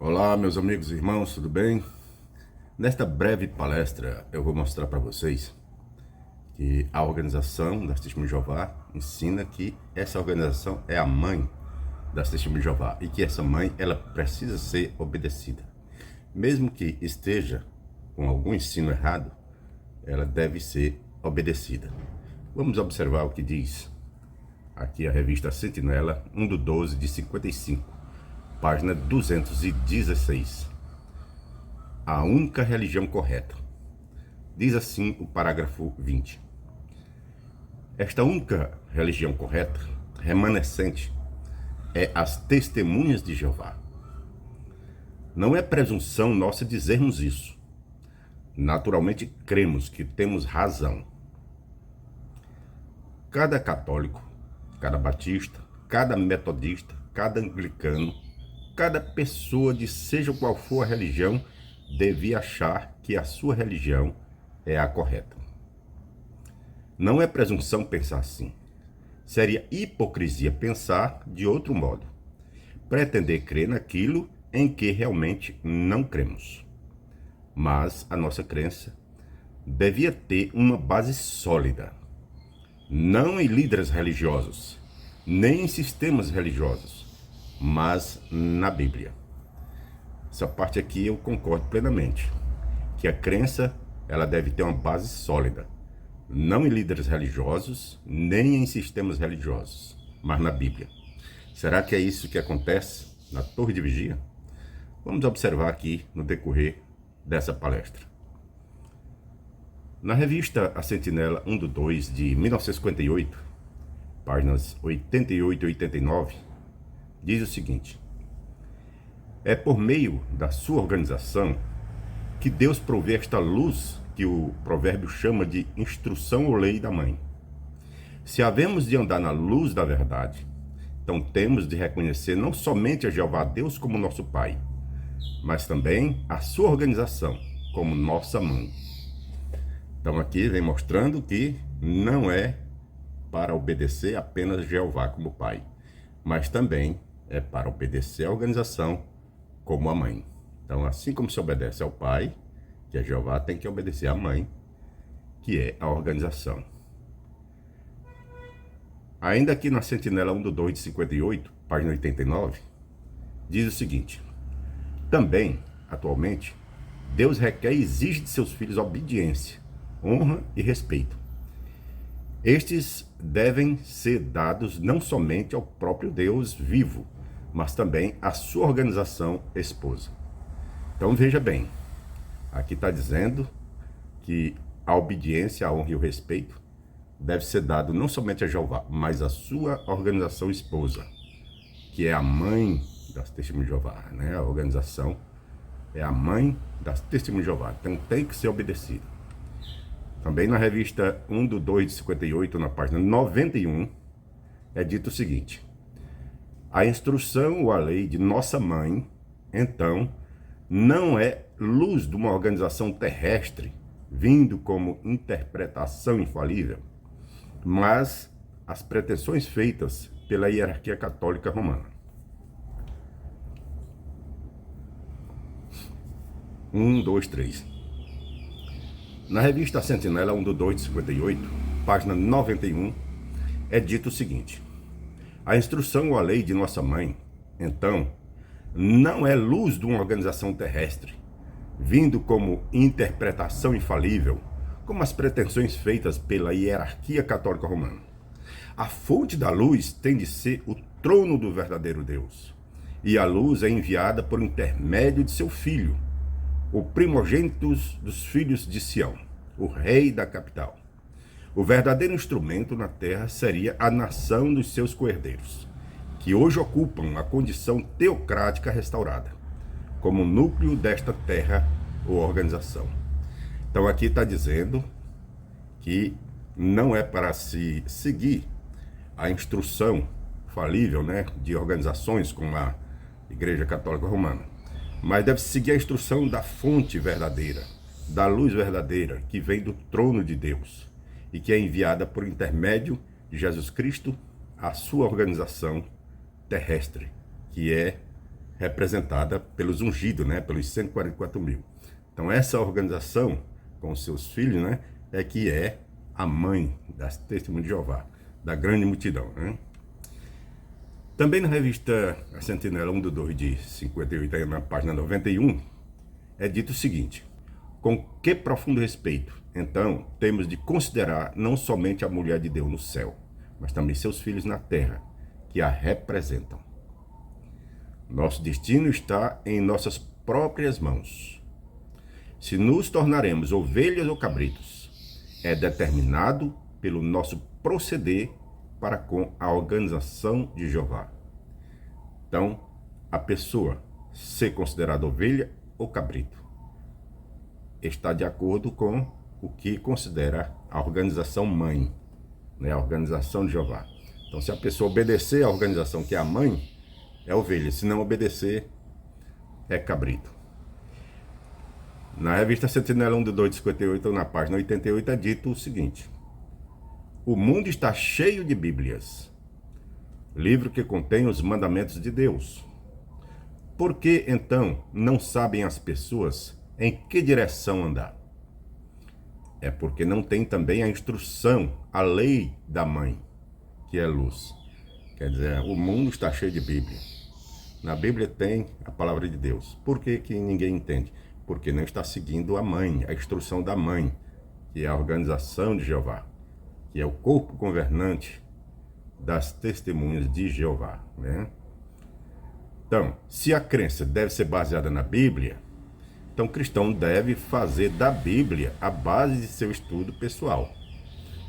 Olá, meus amigos e irmãos, tudo bem? Nesta breve palestra, eu vou mostrar para vocês que a organização das Testemunhas de Jeová ensina que essa organização é a mãe das Testemunhas de Jeová e que essa mãe, ela precisa ser obedecida. Mesmo que esteja com algum ensino errado, ela deve ser obedecida. Vamos observar o que diz aqui a revista Sentinela, 1/12 de 55, página 216. A única religião correta. Diz assim o parágrafo 20. Esta única religião correta, remanescente, é as Testemunhas de Jeová. Não é presunção nossa dizermos isso. Naturalmente cremos que temos razão. Cada católico, cada batista, cada metodista, cada anglicano, cada pessoa de seja qual for a religião, devia achar que a sua religião é a correta. Não é presunção pensar assim. Seria hipocrisia pensar de outro modo. Pretender crer naquilo em que realmente não cremos. Mas a nossa crença devia ter uma base sólida. Não em líderes religiosos, nem em sistemas religiosos, mas na Bíblia. Essa parte aqui eu concordo plenamente, que a crença ela deve ter uma base sólida, não em líderes religiosos, nem em sistemas religiosos, mas na Bíblia. Será que é isso que acontece na Torre de Vigia? Vamos observar aqui no decorrer dessa palestra. Na revista A Sentinela 1/2 de 1958, páginas 88 e 89, diz o seguinte: é por meio da sua organização que Deus provê esta luz que o provérbio chama de instrução ou lei da mãe. Se havemos de andar na luz da verdade, então temos de reconhecer não somente a Jeová Deus como nosso Pai, mas também a sua organização como nossa mãe. Então aqui vem mostrando que não é para obedecer apenas Jeová como Pai, mas também é para obedecer a organização como a mãe. Então, assim como se obedece ao pai, que é Jeová, tem que obedecer à mãe, que é a organização. Ainda aqui na Sentinela 1/2 de 58, página 89, diz o seguinte: também, atualmente, Deus requer e exige de seus filhos obediência, honra e respeito. Estes devem ser dados não somente ao próprio Deus vivo, mas também à sua organização esposa. Então veja bem, aqui está dizendo que a obediência, a honra e o respeito deve ser dado não somente a Jeová, mas à sua organização esposa, que é a mãe das Testemunhas de Jeová, né? A organização é a mãe das Testemunhas de Jeová, então tem que ser obedecida. Também na revista 1/2 de 58, na página 91, é dito o seguinte: a instrução ou a lei de nossa mãe, então, não é luz de uma organização terrestre, vindo como interpretação infalível, mas as pretensões feitas pela hierarquia católica romana. 1, 2, 3. Na revista Sentinela 1/2 de 58, página 91, é dito o seguinte: a instrução ou a lei de nossa mãe, então, não é luz de uma organização terrestre, vindo como interpretação infalível, como as pretensões feitas pela hierarquia católica romana. A fonte da luz tem de ser o trono do verdadeiro Deus, e a luz é enviada por intermédio de seu Filho, o primogênito dos filhos de Sião, o rei da capital. O verdadeiro instrumento na terra seria a nação dos seus coerdeiros, que hoje ocupam a condição teocrática restaurada, como núcleo desta terra ou organização. Então aqui está dizendo que não é para se seguir a instrução falível, né, de organizações como a Igreja Católica Romana, mas deve seguir a instrução da fonte verdadeira, da luz verdadeira, que vem do trono de Deus e que é enviada por intermédio de Jesus Cristo à sua organização terrestre, que é representada pelos ungidos, né? Pelos 144 mil. Então essa organização com os seus filhos, né? É que é a mãe das Testemunhas de Jeová, da grande multidão, né? Também na revista A Sentinela 1/2 de 58, aí na página 91, é dito o seguinte: com que profundo respeito, então, temos de considerar não somente a mulher de Deus no céu, mas também seus filhos na terra, que a representam. Nosso destino está em nossas próprias mãos. Se nos tornaremos ovelhas ou cabritos, é determinado pelo nosso proceder para com a organização de Jeová. Então, a pessoa ser considerada ovelha ou cabrito está de acordo com o que considera a organização mãe, né? A organização de Jeová. Então, se a pessoa obedecer à organização que é a mãe, é ovelha. Se não obedecer, é cabrito. Na revista Sentinela 1/2 de 58, na página 88, é dito o seguinte: o mundo está cheio de Bíblias, livro que contém os mandamentos de Deus. Por que, então, não sabem as pessoas em que direção andar? É porque não tem também a instrução, a lei da mãe, que é luz. Quer dizer, o mundo está cheio de Bíblia. Na Bíblia tem a palavra de Deus. Por que que ninguém entende? Porque não está seguindo a mãe, a instrução da mãe, que é a organização de Jeová, que é o corpo governante das Testemunhas de Jeová, né? Então, se a crença deve ser baseada na Bíblia, então o cristão deve fazer da Bíblia a base de seu estudo pessoal.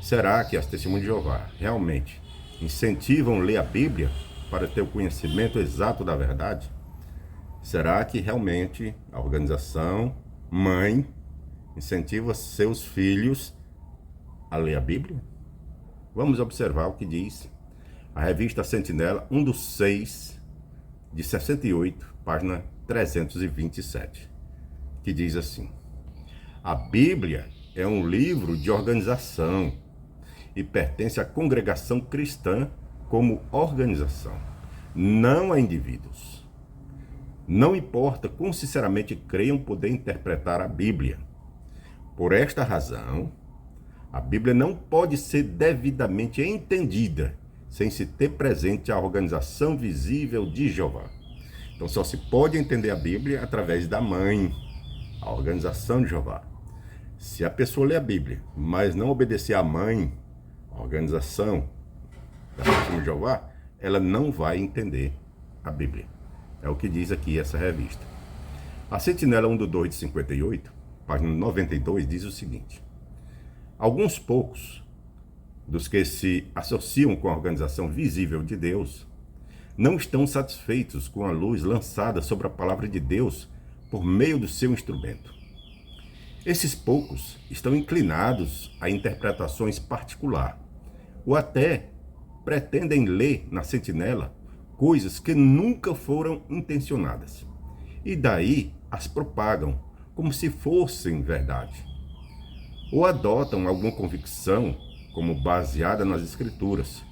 Será que as Testemunhas de Jeová realmente incentivam ler a Bíblia para ter o conhecimento exato da verdade? Será que realmente a organização mãe incentiva seus filhos a ler a Bíblia? Vamos observar o que diz a revista Sentinela 1/6 de 68, página 327, que diz assim: a Bíblia é um livro de organização e pertence à congregação cristã como organização, não a indivíduos. Não importa quão sinceramente creiam poder interpretar a Bíblia. Por esta razão, a Bíblia não pode ser devidamente entendida sem se ter presente a organização visível de Jeová. Então só se pode entender a Bíblia através da mãe, a organização de Jeová. Se a pessoa lê a Bíblia, mas não obedecer à mãe, a organização da Testemunha de Jeová, ela não vai entender a Bíblia. É o que diz aqui essa revista. A Sentinela 1/2 de 58, página 92, diz o seguinte: alguns poucos dos que se associam com a organização visível de Deus não estão satisfeitos com a luz lançada sobre a palavra de Deus por meio do seu instrumento. Esses poucos estão inclinados a interpretações particulares, ou até pretendem ler na Sentinela coisas que nunca foram intencionadas, e daí as propagam como se fossem verdade. Ou adotam alguma convicção como baseada nas escrituras,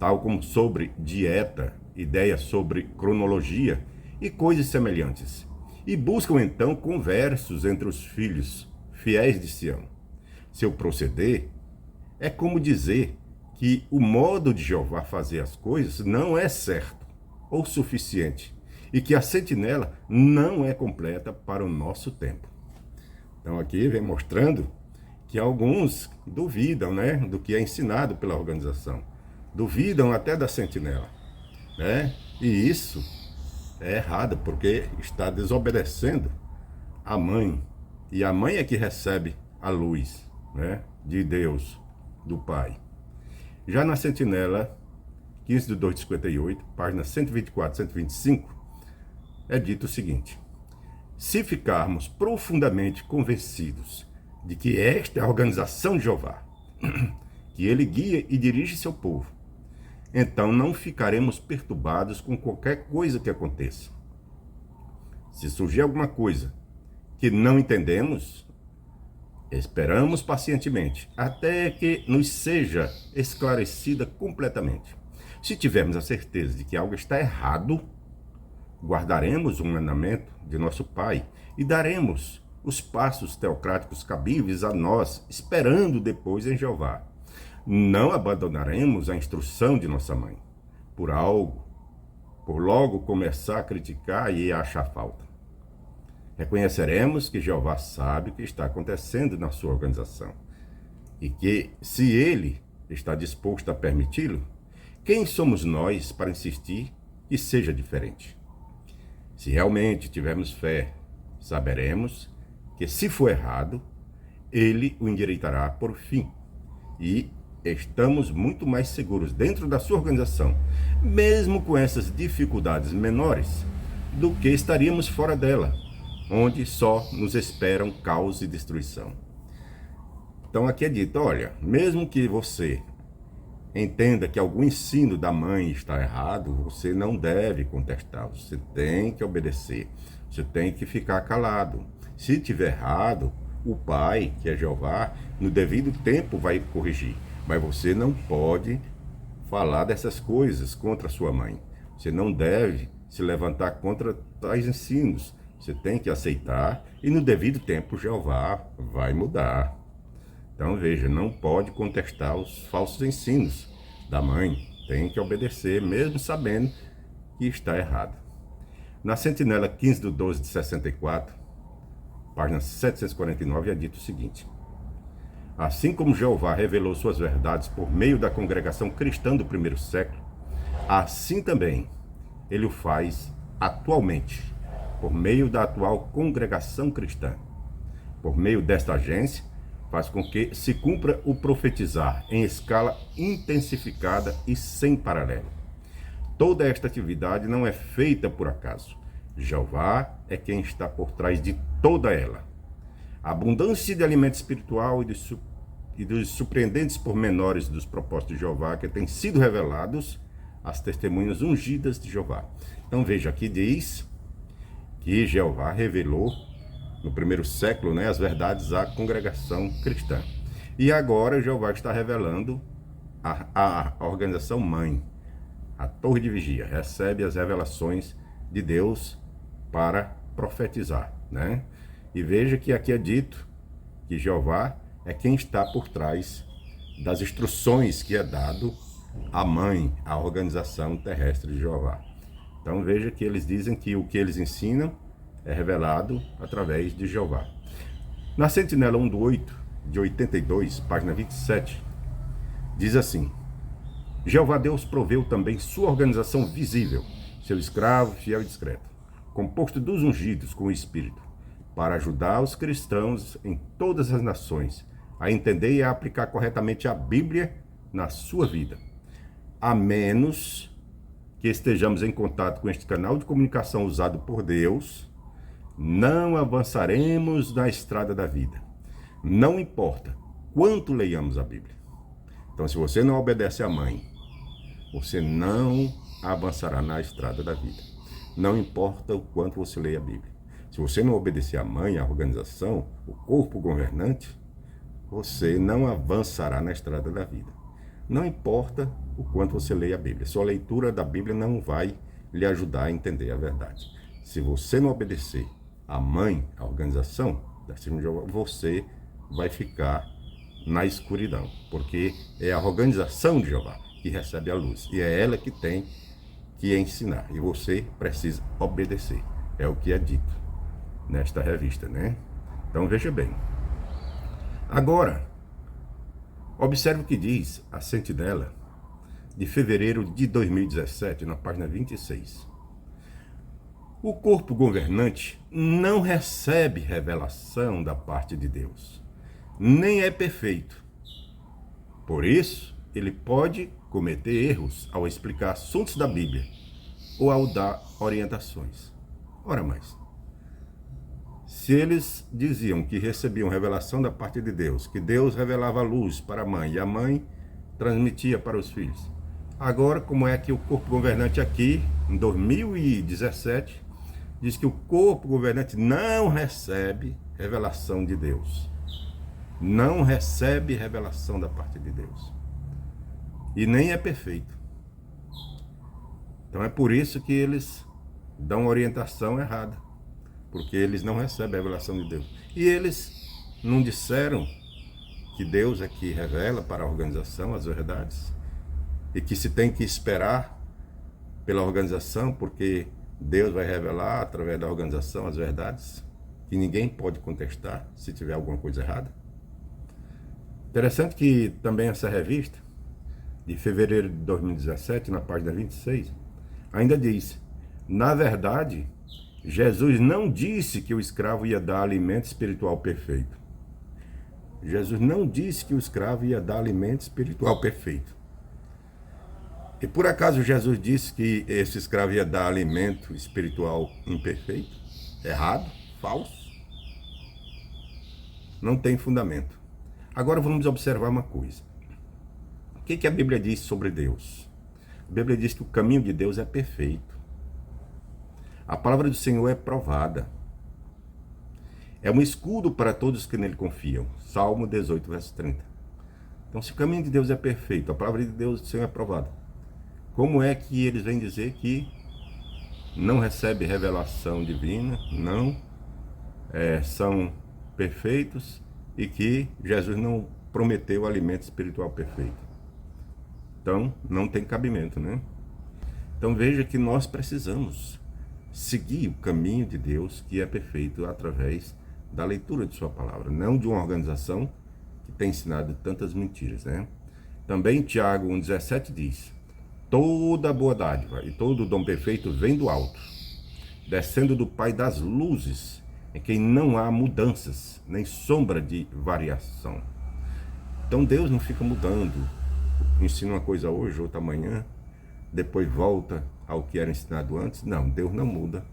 tal como sobre dieta, ideias sobre cronologia e coisas semelhantes, e buscam então conversos entre os filhos fiéis de Sião. Seu proceder é como dizer que o modo de Jeová fazer as coisas não é certo ou suficiente, e que a sentinela não é completa para o nosso tempo. Então aqui vem mostrando que alguns duvidam, né, do que é ensinado pela organização. Duvidam até da sentinela, né? E isso é errado, porque está desobedecendo a mãe. E a mãe é que recebe a luz, né, de Deus, do Pai. Já na Sentinela 15/2 de 58, página 124 125, é dito o seguinte: se ficarmos profundamente convencidos de que esta é a organização de Jeová, que ele guia e dirige seu povo, então não ficaremos perturbados com qualquer coisa que aconteça. Se surgir alguma coisa que não entendemos, esperamos pacientemente até que nos seja esclarecida completamente. Se tivermos a certeza de que algo está errado, guardaremos o mandamento de nosso Pai e daremos os passos teocráticos cabíveis a nós, esperando depois em Jeová. Não abandonaremos a instrução de nossa mãe, por logo começar a criticar e achar falta. Reconheceremos que Jeová sabe o que está acontecendo na sua organização e que, se ele está disposto a permiti-lo, quem somos nós para insistir que seja diferente? Se realmente tivermos fé, saberemos que, se for errado, ele o endireitará por fim. E estamos muito mais seguros dentro da sua organização, mesmo com essas dificuldades menores, do que estaríamos fora dela, onde só nos esperam caos e destruição. Então aqui é dito, olha, mesmo que você entenda que algum ensino da mãe está errado, você não deve contestar, você tem que obedecer, você tem que ficar calado. Se tiver errado, o Pai, que é Jeová, no devido tempo vai corrigir, mas você não pode falar dessas coisas contra sua mãe. Você não deve se levantar contra tais ensinos. Você tem que aceitar e no devido tempo Jeová vai mudar. Então veja, não pode contestar os falsos ensinos da mãe. Tem que obedecer, mesmo sabendo que está errado. Na Sentinela 15/12/64, página 749, é dito o seguinte: assim como Jeová revelou suas verdades por meio da congregação cristã do primeiro século, assim também ele o faz atualmente, por meio da atual congregação cristã. Por meio desta agência, faz com que se cumpra o profetizar em escala intensificada e sem paralelo. Toda esta atividade não é feita por acaso. Jeová é quem está por trás de toda ela. A abundância de alimento espiritual e dos surpreendentes pormenores dos propósitos de Jeová que têm sido revelados às testemunhas ungidas de Jeová. Então veja, aqui diz que Jeová revelou no primeiro século, as verdades à congregação cristã. E agora Jeová está revelando a organização mãe, a torre de vigia, recebe as revelações de Deus para profetizar, E veja que aqui é dito que Jeová é quem está por trás das instruções que é dado à mãe, à organização terrestre de Jeová. Então veja que eles dizem que o que eles ensinam é revelado através de Jeová. Na Sentinela 1/8/82, página 27, diz assim: Jeová Deus proveu também sua organização visível, seu escravo fiel e discreto, composto dos ungidos com o Espírito, para ajudar os cristãos em todas as nações a entender e a aplicar corretamente a Bíblia na sua vida. A menos que estejamos em contato com este canal de comunicação usado por Deus, não avançaremos na estrada da vida. Não importa quanto leiamos a Bíblia. Então, se você não obedece à mãe, você não avançará na estrada da vida. Não importa o quanto você leia a Bíblia. Se você não obedecer à mãe, à organização, o corpo governante, você não avançará na estrada da vida. Não importa o quanto você leia a Bíblia. Sua leitura da Bíblia não vai lhe ajudar a entender a verdade. Se você não obedecer à mãe, à organização, você vai ficar na escuridão, porque é a organização de Jeová que recebe a luz, e é ela que tem que ensinar, e você precisa obedecer. É o que é dito nesta revista, Então veja bem. Agora, observe o que diz a Sentinela de fevereiro de 2017, na página 26. O corpo governante não recebe revelação da parte de Deus, nem é perfeito. Por isso, ele pode cometer erros ao explicar assuntos da Bíblia ou ao dar orientações. Ora mais, se eles diziam que recebiam revelação da parte de Deus, que Deus revelava a luz para a mãe e a mãe transmitia para os filhos, agora como é que o corpo governante aqui, em 2017, diz que o corpo governante não recebe revelação de Deus. Não recebe revelação da parte de Deus. E nem é perfeito. Então é por isso que eles dão orientação errada, porque eles não recebem a revelação de Deus. E eles não disseram que Deus é que revela para a organização as verdades e que se tem que esperar pela organização, porque Deus vai revelar através da organização as verdades, que ninguém pode contestar se tiver alguma coisa errada. Interessante que também essa revista, de fevereiro de 2017, na página 26, ainda diz: na verdade, Jesus não disse que o escravo ia dar alimento espiritual perfeito. Jesus não disse que o escravo ia dar alimento espiritual perfeito. E por acaso Jesus disse que esse escravo ia dar alimento espiritual imperfeito? Errado? Falso? Não tem fundamento. Agora vamos observar uma coisa. O que a Bíblia diz sobre Deus? A Bíblia diz que o caminho de Deus é perfeito. A palavra do Senhor é provada. É um escudo para todos que nele confiam. Salmo 18, verso 30. Então, se o caminho de Deus é perfeito, a palavra de Deus do Senhor é provada, como é que eles vêm dizer que não recebe revelação divina, não são perfeitos e que Jesus não prometeu o alimento espiritual perfeito? Então, não tem cabimento, né? Então, veja que nós precisamos seguir o caminho de Deus, que é perfeito, através da leitura de sua palavra, não de uma organização que tem ensinado tantas mentiras, né? Também Tiago 1,17 diz: toda boa dádiva e todo dom perfeito vem do alto, descendo do Pai das luzes, em quem não há mudanças, nem sombra de variação. Então Deus não fica mudando, ensina uma coisa hoje, outra amanhã, depois volta ao que era ensinado antes. Não, Deus não muda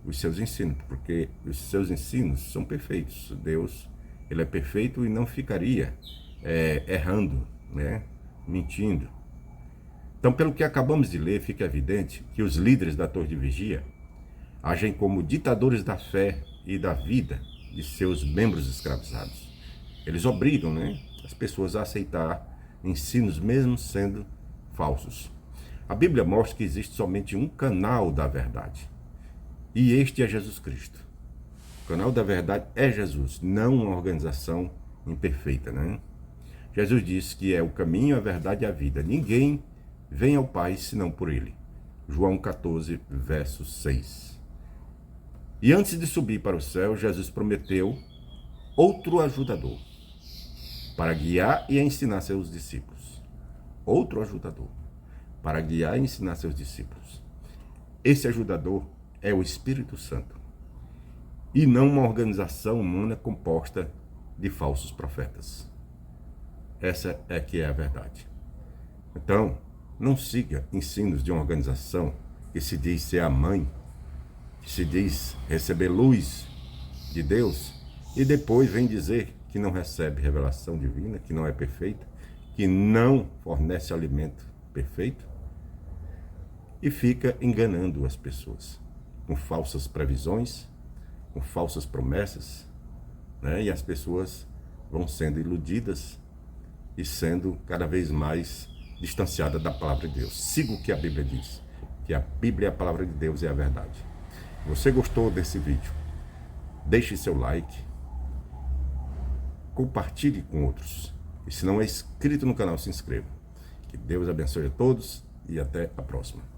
os seus ensinos, porque os seus ensinos são perfeitos. Deus, ele é perfeito e não ficaria errando, né? Mentindo. Então, pelo que acabamos de ler, fica evidente que os líderes da Torre de Vigia agem como ditadores da fé e da vida de seus membros escravizados. Eles obrigam, né, as pessoas a aceitar ensinos mesmo sendo falsos. A Bíblia mostra que existe somente um canal da verdade, e este é Jesus Cristo. O canal da verdade é Jesus, não uma organização imperfeita, né? Jesus disse que é o caminho, a verdade e a vida. Ninguém vem ao Pai senão por ele. João 14, verso 6. E antes de subir para o céu, Jesus prometeu outro ajudador para guiar e ensinar seus discípulos. Outro ajudador para guiar e ensinar seus discípulos. Esse ajudador é o Espírito Santo, e não uma organização humana composta de falsos profetas. Essa é que é a verdade. Então, não siga ensinos de uma organização que se diz ser a mãe, que se diz receber luz de Deus, e depois vem dizer que não recebe revelação divina, que não é perfeita, que não fornece alimento perfeito, e fica enganando as pessoas com falsas previsões, com falsas promessas, né? E as pessoas vão sendo iludidas e sendo cada vez mais distanciadas da palavra de Deus. Siga o que a Bíblia diz, que a Bíblia é a palavra de Deus e é a verdade. Você gostou desse vídeo? Deixe seu like, compartilhe com outros, e se não é inscrito no canal, se inscreva. Que Deus abençoe a todos e até a próxima.